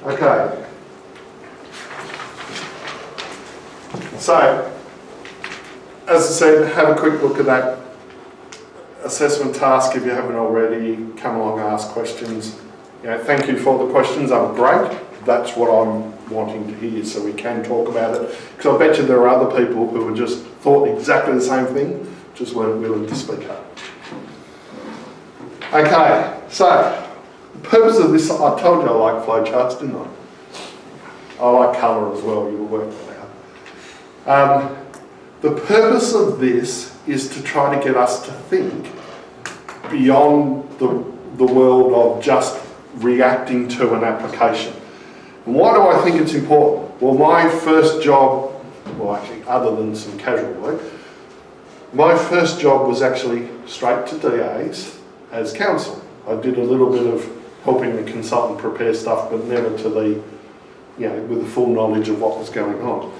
Okay. So, as I said, have a quick look at that assessment task if you haven't already. Come along, ask questions. Thank you for the questions, they were great. That's what I'm wanting to hear, so we can talk about it. Because I bet you there are other people who have just thought exactly the same thing, just weren't willing to speak up. Okay, so the purpose of this, I told you I like flowcharts, didn't I? I like colour as well, you'll work that out. The purpose of this is to try to get us to think beyond the world of just reacting to an application. And why do I think it's important? Well, my first job, well actually other than some casual work, my first job was actually straight to DAs as counsel. I did a little bit of helping the consultant prepare stuff, but never to the, with the full knowledge of what was going on.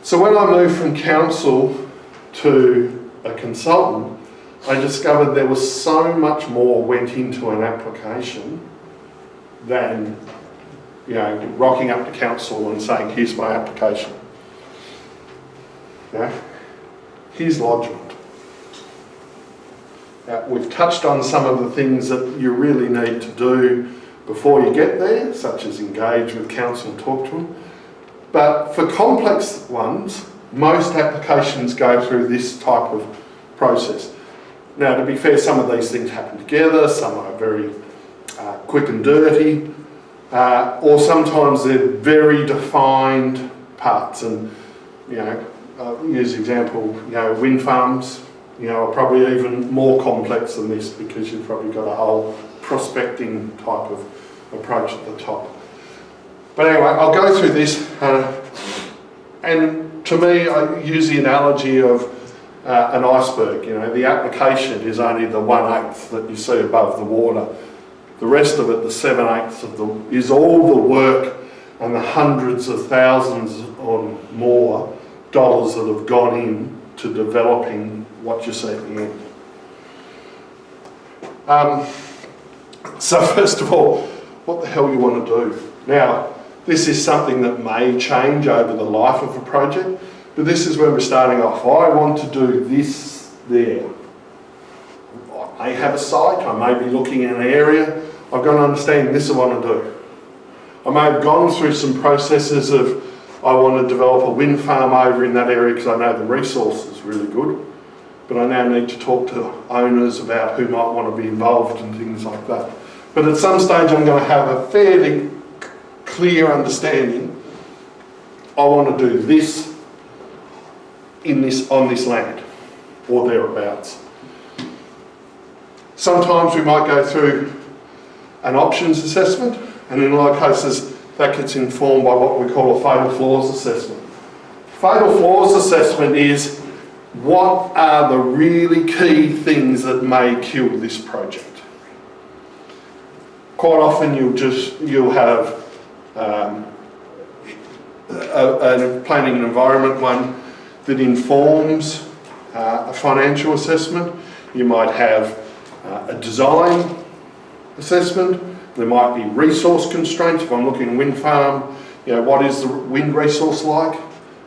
So when I moved from counsel to a consultant, I discovered there was so much more went into an application than, rocking up to council and saying, here's my application. Here's lodgement. We've touched on some of the things that you really need to do before you get there, such as engage with council and talk to them. But for complex ones, most applications go through this type of process. Now, to be fair, some of these things happen together, some are very quick and dirty, or sometimes they're very defined parts. And, I'll use example, wind farms, are probably even more complex than this because you've probably got a whole prospecting type of approach at the top. But anyway, I'll go through this, and to me, I use the analogy of an iceberg. The application is only the 1/8 that you see above the water. The rest of it, the 7/8 is all the work and the hundreds of thousands or more dollars that have gone in to developing what you see at the end. So first of all, what the hell you want to do? Now, this is something that may change over the life of a project, but this is where we're starting off. I want to do this there. I may have a site, I may be looking in an area, I've got to understand this is what I want to do. I may have gone through some processes of, I want to develop a wind farm over in that area because I know the resource is really good, but I now need to talk to owners about who might want to be involved and things like that. But at some stage I'm going to have a fairly clear understanding. I want to do this on this land or thereabouts. Sometimes we might go through an options assessment, and in a lot of cases that gets informed by what we call a fatal flaws assessment. Fatal flaws assessment is what are the really key things that may kill this project. Quite often you'll have a planning and environment one that informs a financial assessment. You might have a design assessment. There might be resource constraints. If I'm looking at a wind farm, what is the wind resource like?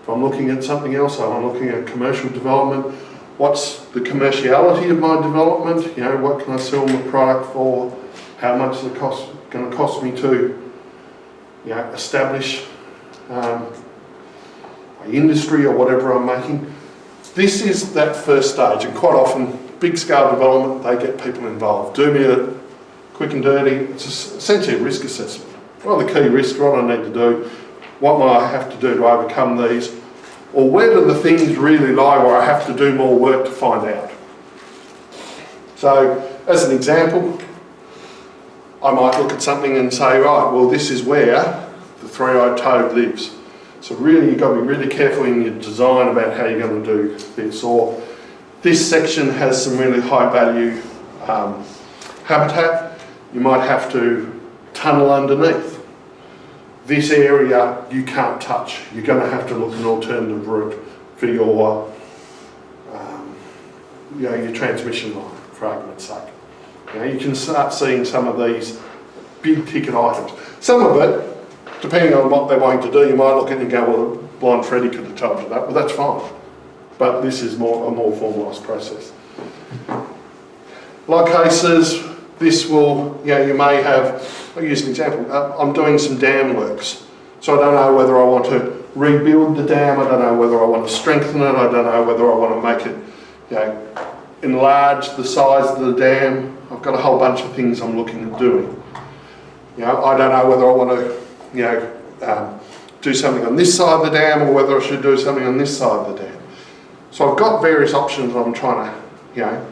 If I'm looking at something else, I'm looking at commercial development, what's the commerciality of my development? What can I sell my product for? How much is it going to cost me to establish my industry or whatever I'm making? This is that first stage, and quite often, big scale development, they get people involved. Do me a quick and dirty, it's essentially a risk assessment. What are the key risks, what do I need to do, what might I have to do to overcome these, or where do the things really lie where I have to do more work to find out. So, as an example, I might look at something and say, right, well this is where the three-eyed toad lives. So really you've got to be really careful in your design about how you're going to do this. Or this section has some really high value habitat. You might have to tunnel underneath. This area you can't touch. You're going to have to look at an alternative route for your transmission line, for argument's sake. You can start seeing some of these big ticket items. Some of it, depending on what they're wanting to do, you might look at it and go, well, Blind Freddy could have told you that. Well, that's fine. But this is a more formalised process. Like cases, this will, you may have, I'll use an example. I'm doing some dam works. So I don't know whether I want to rebuild the dam, I don't know whether I want to strengthen it, I don't know whether I want to make it, enlarge the size of the dam. I've got a whole bunch of things I'm looking at doing. I don't know whether I want to, do something on this side of the dam or whether I should do something on this side of the dam. So I've got various options I'm trying to,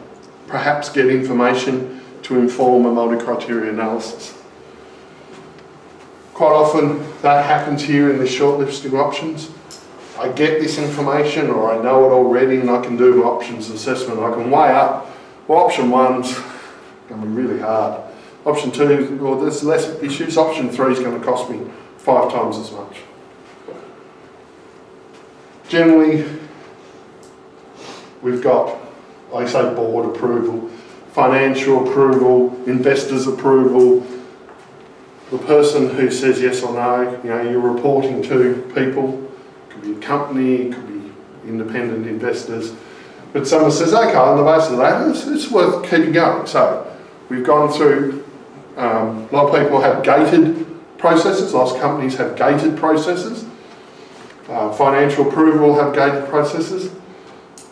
perhaps get information to inform a multi-criteria analysis. Quite often that happens here in the shortlisting options. I get this information or I know it already and I can do my options assessment. I can weigh up, well, option one's going to be really hard. Option two, well, there's less issues. Option three is going to cost me 5 times as much. Generally, we've got, like I say, board approval, financial approval, investors approval. The person who says yes or no, you're reporting to people. It could be a company, it could be independent investors. But someone says, okay, on the basis of that, it's worth keeping going. So we've gone through, a lot of people have gated processes, lots of companies have gated processes. Financial approval have gated processes.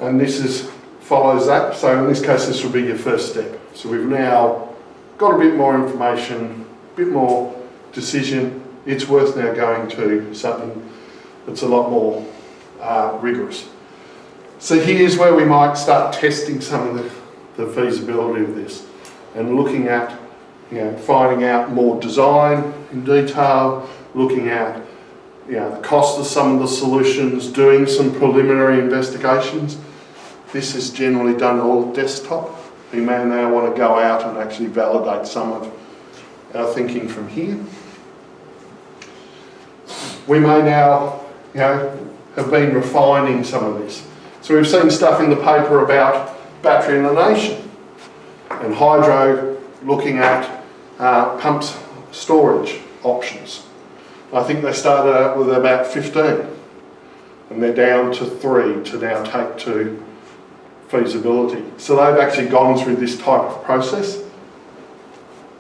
And this follows that. So in this case, this will be your first step. So we've now got a bit more information, a bit more decision. It's worth now going to something that's a lot more rigorous. So here's where we might start testing some of the feasibility of this and looking at, finding out more design in detail, looking at, the cost of some of the solutions, doing some preliminary investigations. This is generally done all desktop. We may now want to go out and actually validate some of our thinking from here. We may now, have been refining some of this. So we've seen stuff in the paper about battery elimination and hydro looking at pumps storage options. I think they started out with about 15 and they're down to 3 to now take to feasibility. So they've actually gone through this type of process,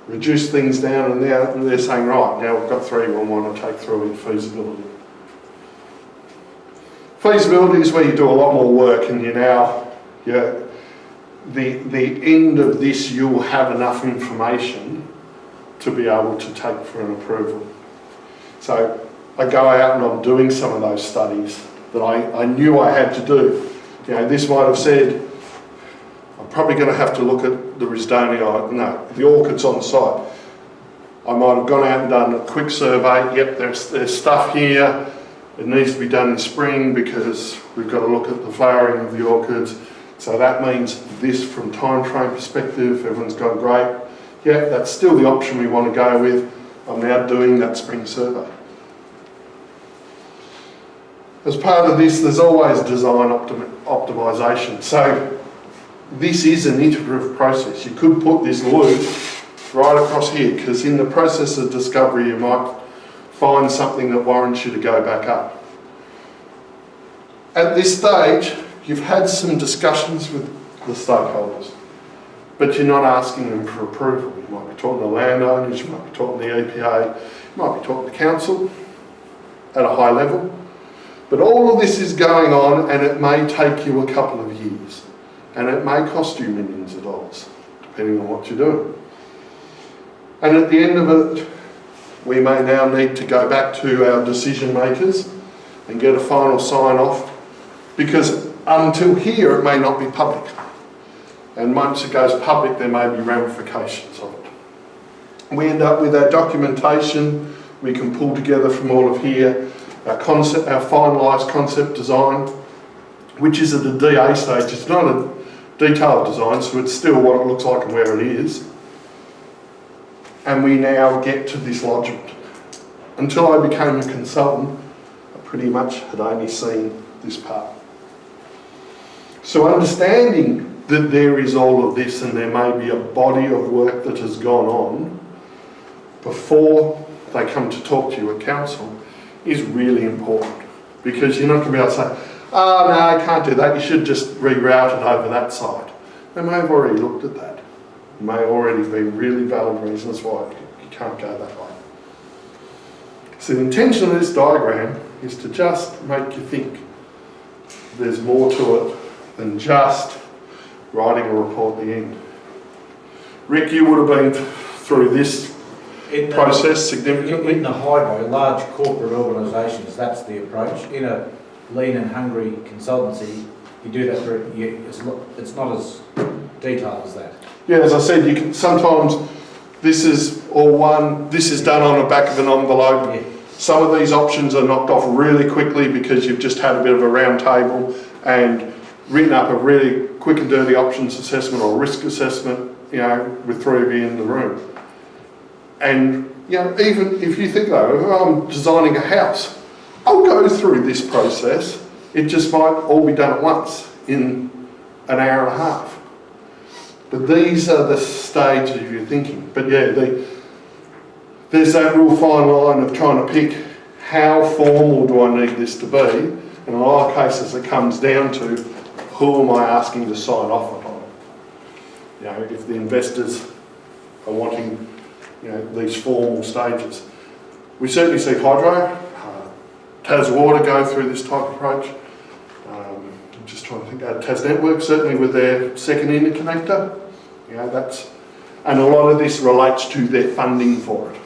reduced things down, and now they're saying, right, now we've got 3 we want to take through in feasibility. Feasibility is where you do a lot more work and the end of this, you'll have enough information to be able to take for an approval. So I go out and I'm doing some of those studies that I knew I had to do. This might have said, I'm probably going to have to look at the Risdonia, the orchids on site. I might have gone out and done a quick survey. Yep, there's stuff here. It needs to be done in spring because we've got to look at the flowering of the orchids. So that means this from time frame perspective, everyone's gone great. Yeah, that's still the option we want to go with. I'm now doing that spring survey. As part of this, there's always design optimisation. So this is an iterative process. You could put this loop right across here because in the process of discovery you might find something that warrants you to go back up. At this stage, you've had some discussions with the stakeholders, but you're not asking them for approval. You might be talking to landowners, you might be talking to the EPA, you might be talking to council at a high level. But all of this is going on and it may take you a couple of years and it may cost you millions of dollars, depending on what you're doing. And at the end of it, we may now need to go back to our decision makers and get a final sign off, because until here it may not be public. And once it goes public, there may be ramifications of it. We end up with our documentation we can pull together from all of here, our finalised concept design, which is at the DA stage. It's not a detailed design, so it's still what it looks like and where it is. And we now get to this lodgement. Until I became a consultant, I pretty much had only seen this part. So understanding that there is all of this and there may be a body of work that has gone on before they come to talk to you at council is really important, because you're not going to be able to say, oh no, I can't do that, you should just reroute it over that side. They may have already looked at that. There may already be really valid reasons why you can't go that way. So the intention of this diagram is to just make you think there's more to it than just writing a report at the end. Rick, you would have been through this process significantly. In the hydro, large corporate organisations, that's the approach. In a lean and hungry consultancy, you do that it's not as detailed as that. Yeah, as I said, you can sometimes this is done on the back of an envelope. Yeah. Some of these options are knocked off really quickly because you've just had a bit of a round table and written up a really quick and dirty options assessment or risk assessment, you know, with 3 of you in the room. And, you know, even if you think though, if I'm designing a house, I'll go through this process. It just might all be done at once in an hour and a half. But these are the stages of your thinking. But yeah, there's that real fine line of trying to pick how formal do I need this to be. And in a lot of cases it comes down to who am I asking to sign off on it. You know, if the investors are wanting, you know, these formal stages. We certainly see Hydro, Tas Water go through this type of approach. I'm just trying to think, Tas Network certainly with their second interconnector. You know, and a lot of this relates to their funding for it.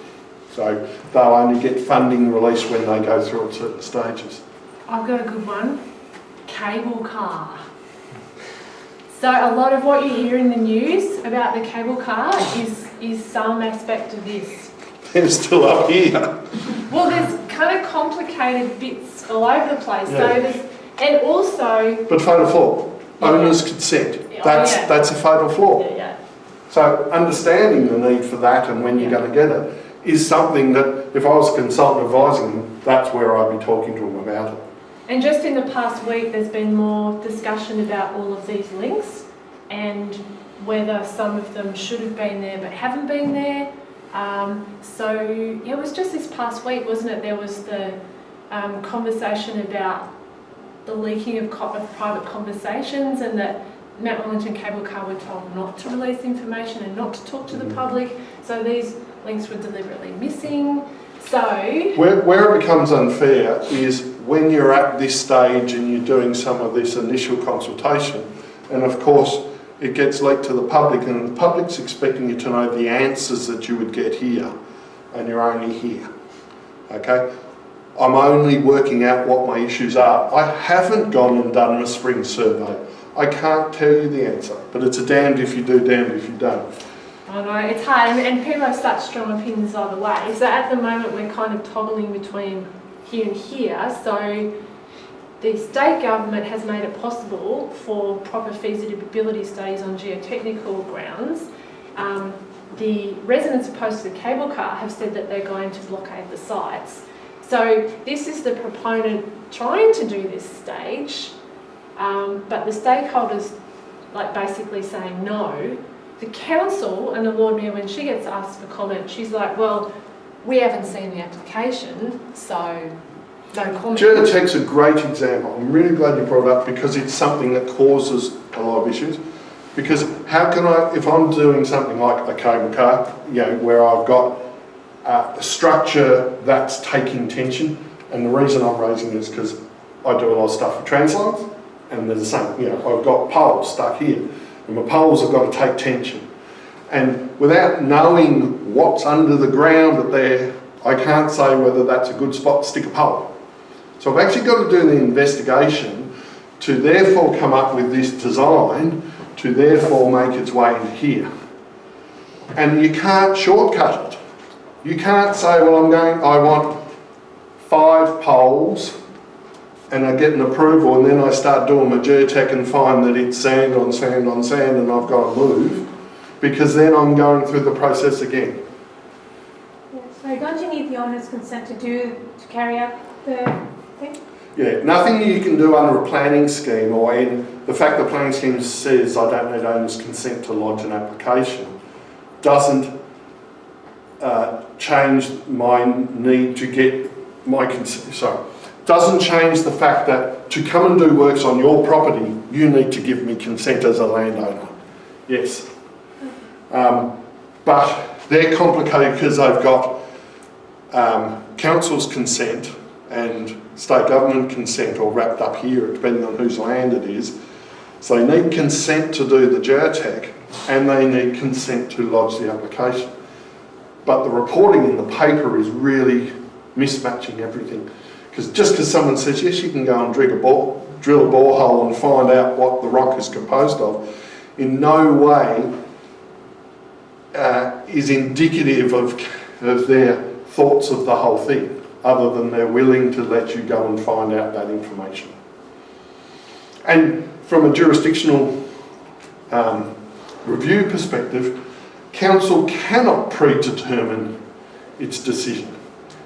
So they'll only get funding released when they go through at certain stages. I've got a good one. Cable car. So a lot of what you hear in the news about the cable car is some aspect of this. They're still up here. Well, there's kind of complicated bits all over the place. Yeah. So there's, and also... But fatal flaw. Owner's consent. That's a fatal flaw. Yeah. So understanding the need for that and when you're going to get it is something that if I was a consultant advising them, that's where I'd be talking to them about it. And just in the past week, there's been more discussion about all of these links and whether some of them should have been there but haven't been there. So it was just this past week, wasn't it? There was the conversation about the leaking of private conversations, and that Mount Wellington Cable Car were told not to release information and not to talk to the public. So these links were deliberately missing. So where it becomes unfair is when you're at this stage and you're doing some of this initial consultation, and of course it gets leaked to the public, and the public's expecting you to know the answers that you would get here, and you're only here. Okay? I'm only working out what my issues are. I haven't gone and done a spring survey. I can't tell you the answer, but it's a damned if you do, damned if you don't. I know, it's hard, and people have such strong opinions either way. So at the moment we're kind of toggling between here and here. So the state government has made it possible for proper feasibility studies on geotechnical grounds. The residents opposed to the cable car have said that they're going to blockade the sites. So this is the proponent trying to do this stage, but the stakeholders basically saying no. The council and the Lord Mayor, when she gets asked for comment, she's like, well, we haven't seen the application, so no comment. Geotech's a great example. I'm really glad you brought it up because it's something that causes a lot of issues. Because how can I, if I'm doing something like a cable car, you know, where I've got a structure that's taking tension, and the reason I'm raising it is because I do a lot of stuff for translines, and they're the same. You know, I've got poles stuck here, and my poles have got to take tension. And without knowing what's under the ground that there, I can't say whether that's a good spot to stick a pole. So I've actually got to do the investigation to therefore come up with this design to therefore make its way into here. And you can't shortcut it. You can't say, well, I want 5 poles, and I get an approval, and then I start doing my geotech and find that it's sand on sand on sand, and I've got to move, because then I'm going through the process again. Yeah, so don't you need the owner's consent to carry out the thing? Yeah, nothing you can do under a planning scheme, or in the fact the planning scheme says I don't need owner's consent to lodge an application, doesn't change my need to get my consent. Sorry, doesn't change the fact that to come and do works on your property, you need to give me consent as a landowner. Yes. But they're complicated because they've got council's consent and state government consent all wrapped up here, depending on whose land it is. So they need consent to do the geotech and they need consent to lodge the application. But the reporting in the paper is really mismatching everything. Because just because someone says, yes, you can go and drill a borehole and find out what the rock is composed of, in no way is indicative of their thoughts of the whole thing, other than they're willing to let you go and find out that information. And from a jurisdictional review perspective, council cannot predetermine its decision.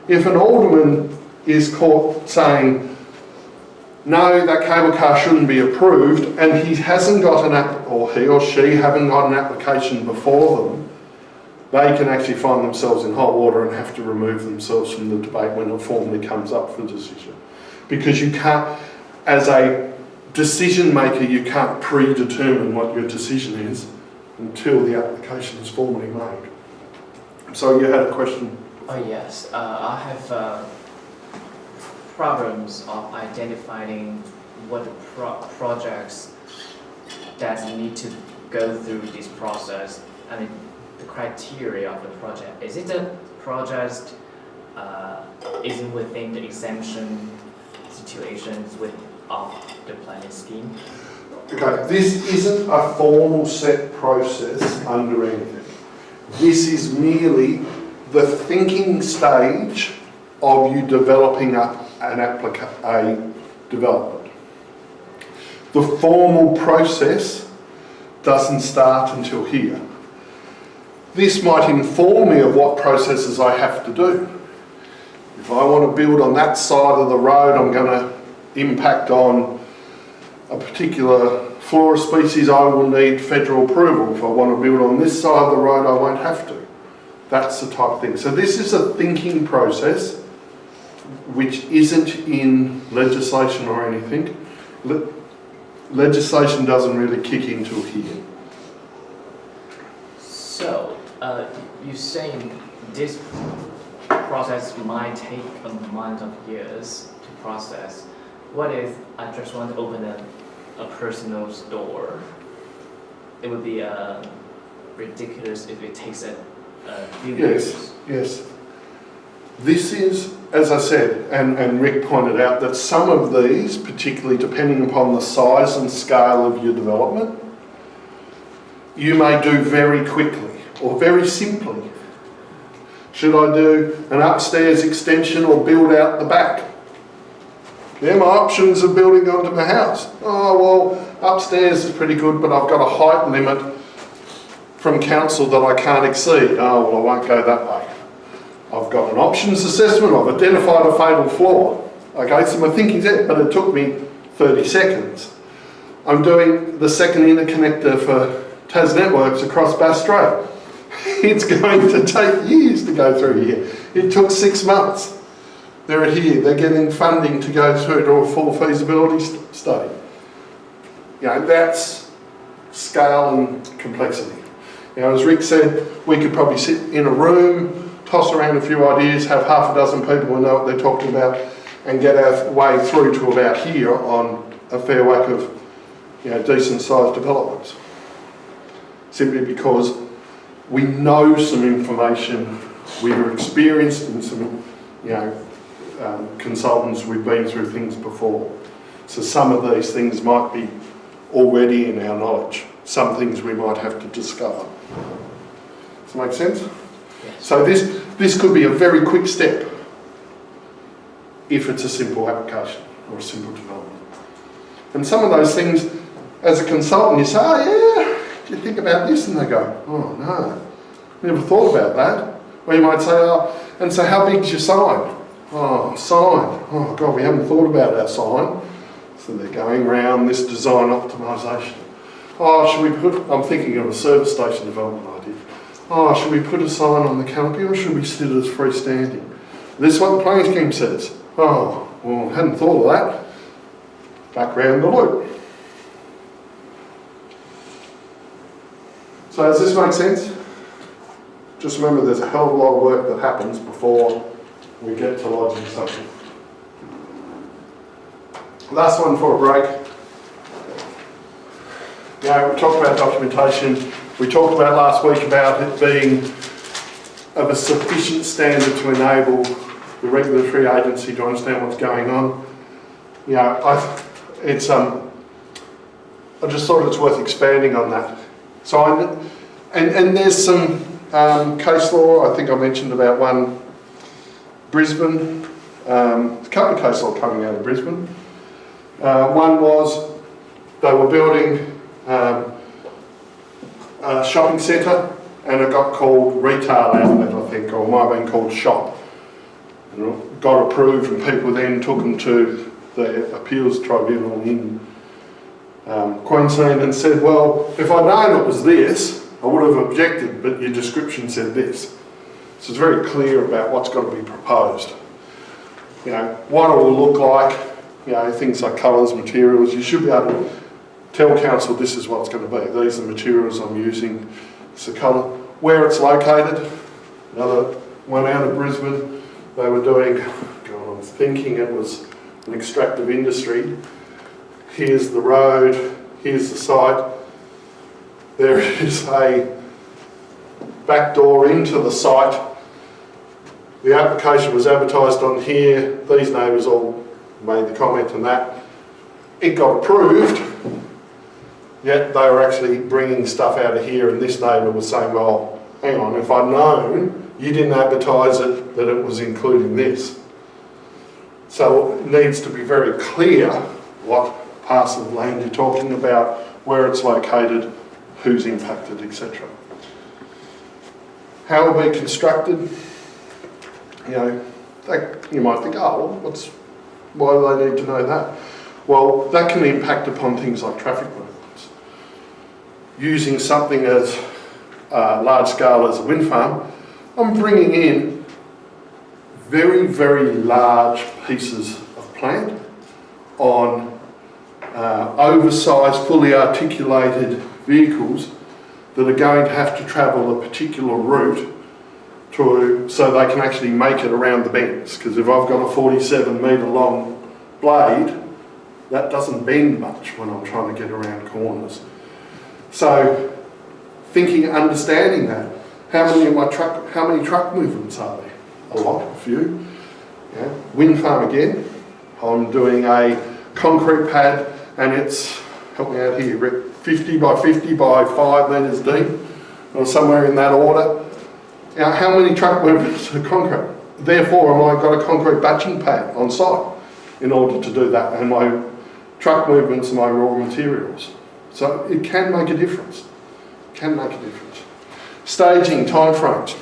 If an alderman is caught saying, no, that cable car shouldn't be approved, and he hasn't got or he or she haven't got an application before them, they can actually find themselves in hot water and have to remove themselves from the debate when it formally comes up for decision. Because you can't, as a decision maker, you can't predetermine what your decision is until the application is formally made. So you had a question? Oh yes, I have problems of identifying what the projects that need to go through this process. I mean, the criteria of the project. Is it a project isn't within the exemption situations of the planning scheme? Okay, this isn't a formal set process under anything. This is merely the thinking stage of you developing up a development. The formal process doesn't start until here. This might inform me of what processes I have to do. If I want to build on that side of the road, I'm going to impact on a particular flora species, I will need federal approval. If I want to build on this side of the road, I won't have to. That's the type of thing. So this is a thinking process which isn't in legislation or anything. Legislation doesn't really kick in till here. So, you're saying this process might take a month of years to process. What if I just want to open a personal store? It would be ridiculous if it takes a few years. Yes. This is, as I said, and Rick pointed out, that some of these, particularly depending upon the size and scale of your development, you may do very quickly or very simply. Should I do an upstairs extension or build out the back? They're my options of building onto my house. Oh, well, upstairs is pretty good, but I've got a height limit from council that I can't exceed. Oh, well, I won't go that way. I've got an options assessment, I've identified a fatal flaw. Okay, so my thinking's there, but it took me 30 seconds. I'm doing the second interconnector for Tas Networks across Bass Strait. It's going to take years to go through here. It took 6 months. They're here, they're getting funding to go through to a full feasibility study. You know, that's scale and complexity. You know, as Rick said, we could probably sit in a room, toss around a few ideas, have half a dozen people who know what they're talking about, and get our way through to about here on a fair whack of, you know, decent sized developments. Simply because we know some information, we were experienced in some, you know, consultants, we've been through things before. So some of these things might be already in our knowledge. Some things we might have to discover. Does that make sense? Yes. So this could be a very quick step if it's a simple application or a simple development. And some of those things, as a consultant, you say, oh yeah, do you think about this? And they go, oh no, never thought about that. Or you might say, oh, and so how big's your sign? Oh, sign. Oh God, we haven't thought about our sign. So they're going around this design optimisation. Oh, should we I'm thinking of a service station development idea. oh, should we put a sign on the canopy or should we sit as freestanding? This is what the planning scheme says. Oh, well, hadn't thought of that. Back round the loop. So does this make sense? Just remember there's a hell of a lot of work that happens before we get to lodging something. Last one for a break. Yeah, we talked about documentation. We talked about last week about it being of a sufficient standard to enable the regulatory agency to understand what's going on. You know, I just thought it's worth expanding on that. So, and there's some case law. I think I mentioned about one, Brisbane. A couple of case law coming out of Brisbane. One was they were building a shopping centre and it got called retail outlet, I think, or it might have been called shop. And got approved and people then took them to the appeals tribunal in Queensland and said, well, if I'd known it was this, I would have objected, but your description said this. So it's very clear about what's got to be proposed. You know, what it will look like, you know, things like colours, materials, you should be able to tell council this is what it's going to be. These are the materials I'm using, it's the colour. Where it's located, another one out of Brisbane, they were doing, God, I'm thinking it was an extractive industry. Here's the road, here's the site. There is a back door into the site. The application was advertised on here. These neighbours all made the comment on that. It got approved, yet they were actually bringing stuff out of here, and this neighbour was saying, well, hang on, if I'd known you didn't advertise it, that it was including this. So it needs to be very clear what parcel of land you're talking about, where it's located, who's impacted, etc. How will it be constructed? You know, you might think, oh, well, why do they need to know that? Well, that can impact upon things like traffic movements. Using something as large scale as a wind farm, I'm bringing in very, very large pieces of plant on oversized, fully articulated vehicles that are going to have to travel a particular route so they can actually make it around the bends. Because if I've got a 47 metre long blade, that doesn't bend much when I'm trying to get around corners. So understanding that, how many truck movements are there? A lot, a few. Yeah. Wind farm again, I'm doing a concrete pad and it's, help me out here, Rick, 50 by 50 by 5 metres deep, or somewhere in that order. Now, how many truck movements are concrete? Therefore, I've got a concrete batching pad on site in order to do that, and my truck movements are my raw materials. So it can make a difference. Can make a difference. Staging timeframes.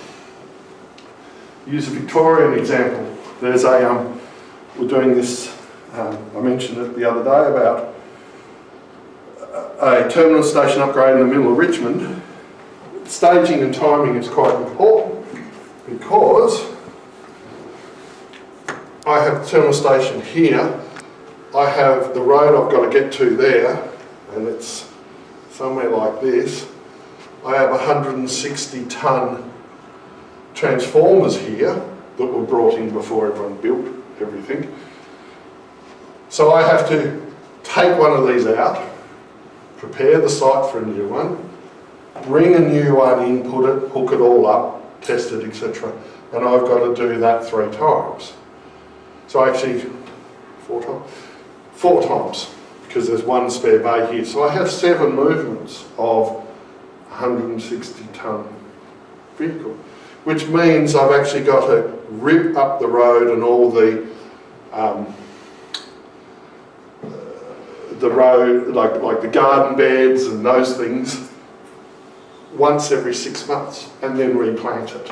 Use a Victorian example. There's we're doing this, I mentioned it the other day about a terminal station upgrade in the middle of Richmond. Staging and timing is quite important because I have the terminal station here, I have the road I've got to get to there, and it's somewhere like this. I have 160 tonne transformers here that were brought in before everyone built everything. So I have to take one of these out, prepare the site for a new one, bring a new one in, put it, hook it all up, test it, etc. And I've got to do that 3 times. So actually, 4 times, because there's one spare bay here. So I have 7 movements of 160 tonne vehicle, which means I've actually got to rip up the road and all the road, like the garden beds and those things, once every 6 months, and then replant it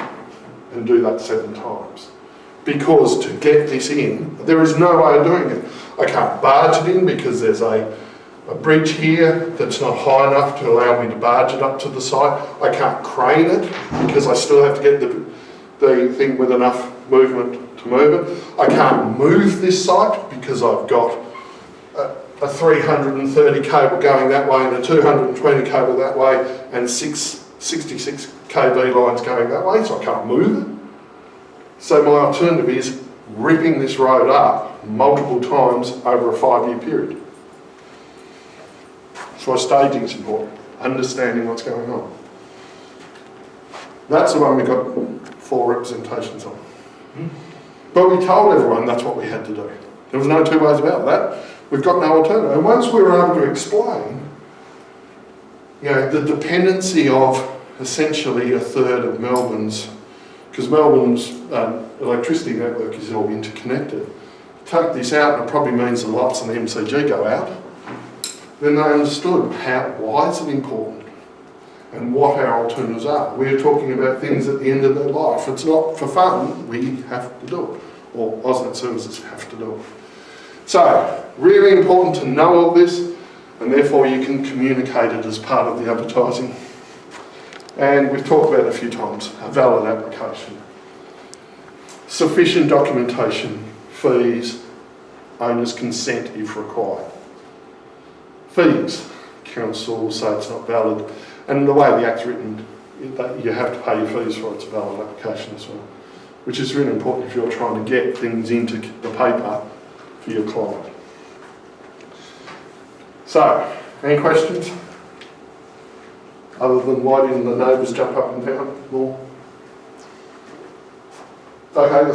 and do that 7 times. Because to get this in, there is no way of doing it. I can't barge it in because there's a a bridge here that's not high enough to allow me to barge it up to the site. I can't crane it because I still have to get the thing with enough movement to move it. I can't move this site because I've got a 330 cable going that way and a 220 cable that way and 66 kV lines going that way, so I can't move it. So my alternative is ripping this road up multiple times over a 5-year period. That's why staging is important, understanding what's going on. That's the one we got 4 representations on. But we told everyone that's what we had to do. There was no two ways about that. We've got no alternative. And once we were able to explain, you know, the dependency of essentially a third of Melbourne's, because Melbourne's electricity network is all interconnected. Take this out and it probably means the lights on the MCG go out. Then they understood why is it important and what our alternatives are. We're talking about things at the end of their life. It's not for fun, we have to do it. Or AusNet Services have to do it. So, really important to know all this, and therefore you can communicate it as part of the advertising. And we've talked about it a few times, a valid application. Sufficient documentation, fees, owner's consent if required. Fees, council will say it's not valid, and the way the Act's written, you have to pay your fees for it's a valid application as well, which is really important if you're trying to get things into the paper for your client. So, any questions? Other than why didn't the neighbours jump up and down more? Okay,